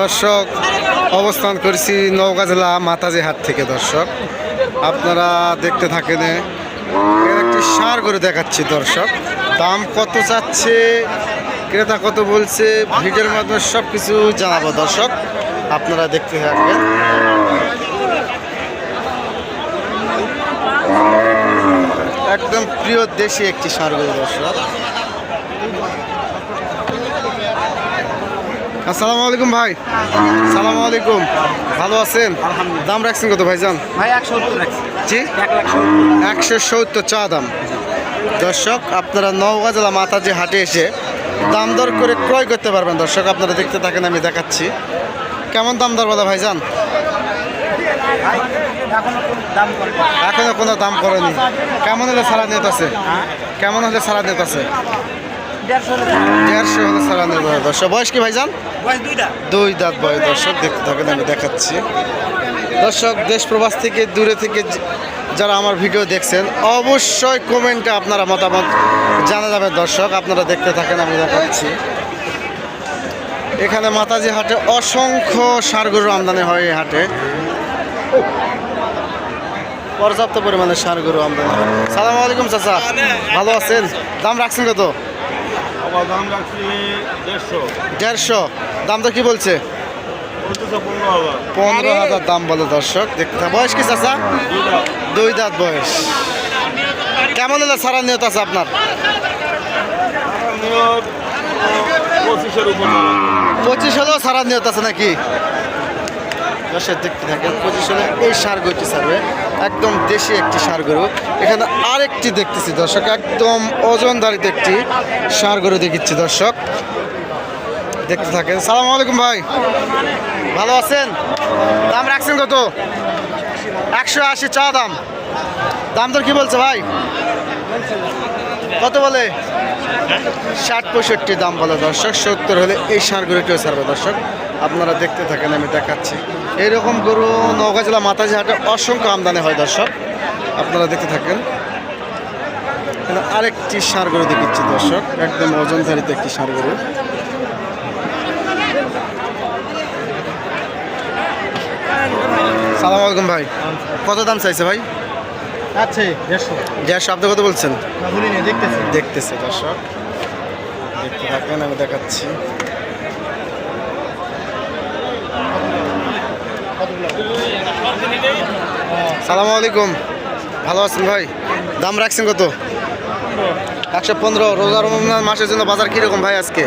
দর্শক অবস্থান করছি নওগাঁ জেলা মাতাজি হাট থেকে। দর্শক আপনারা দেখতে থাকেন, এর একটি ষাঁড় গরু দেখাচ্ছি। দর্শক দাম কত চাচ্ছে, ক্রেতা কত বলছে, ভিডিওর মাধ্যমে সব কিছু জানাবো। দর্শক আপনারা দেখতে থাকবেন। একদম প্রিয় দেশি একটি ষাঁড় গরু। দর্শক আসসালামু আলাইকুম ভাই। সালামু আলাইকুম, ভালো আছেন? দাম রাখছেন কত ভাইজান? ভাই 170 রাখছি। জি 170 চা দাম। দর্শক আপনারা নওগাঁ জেলা মাতাজি হাটে এসে দাম দর করে ক্রয় করতে পারবেন। দর্শক আপনারা দেখতে থাকেন, আমি দেখাচ্ছি কেমন দাম দর বলে ভাইজান। এখনো কোনো দাম করেনি। কেমন হলে ছাড়া নিতে আছে? কেমন হলে ছাড়া নিতে আছে? 150 হলে ছাড়া নিতে হবে। দর্শক বয়স কি ভাইজান? দুই দাঁত বয়স। দর্শক দেখতে থাকেন, আমি দেখাচ্ছি। দর্শক দেশ প্রবাস থেকে দূরে থেকে যারা আমার ভিডিও দেখছেন অবশ্যই কমেন্টে আপনারা মতামত জানা যাবে। দর্শক আপনারা দেখতে থাকেন, আমি দেখাচ্ছি। এখানে মাতাজি হাটে অসংখ্য ষাঁড় গরুর আমদানি হয়। এই হাটে পর্যাপ্ত পরিমাণে ষাঁড় গরু আমদানি হয়। সালাম আলাইকুম চাচা, ভালো আছেন? দাম রাখছেন কত? দাম রাখছি 150। দাম তো কি বলছে? 15,000 দাম বলে। দর্শক দেখতে। বয়স কি চাচা? দুই দাঁত বয়স। কেমন হলে ছাড়া নিয়ত আছে আপনার? 25 হলেও ছাড়া নিয়ত আছে নাকি? দর্শক দেখতে থাকেন, 25 হলে এই ষাঁড় গরুটি ছাড়বে। একদম দেশি একটি ষাঁড় গরু। এখানে আরেকটি দেখতেছি দর্শক, একদম ওজনদারিতে একটি ষাঁড় গরু দেখিচ্ছি। দর্শক দেখতে থাকেন। সালাম আলাইকুম ভাই, ভালো আছেন? দাম রাখছেন কত? 180 চা দাম। দাম দর কি বলছে ভাই? কত বলে? 60-65 দাম বলে। দর্শক 70 হলে এই ষাঁড় গরুটিও ছাড়বে। দর্শক আপনারা দেখতে থাকেন, আমি দেখাচ্ছি। এইরকম গরু নওগাঁ জেলা মাতাজি হাটে অসংখ্য আমদানি হয়। দর্শক আপনারা দেখতে থাকেন। আরেকটি ষাঁড় গরু দেখাচ্ছি। দর্শক একদম ওজনধারিত একটি ষাঁড় গরু। সালাম আলাইকুম ভাই, কত দাম চাইছে ভাই? আছে 150। আপনি কত বলছেন? দেখতেছি। দেখতেছে। দর্শক দেখতে থাকেন, আমি দেখাচ্ছি। সালাম আলাইকুম, ভালো আছেন ভাই? দাম রাখছেন কত? 115। রোজা রমজান মাসের জন্য বাজার কিরকম ভাই আজকে?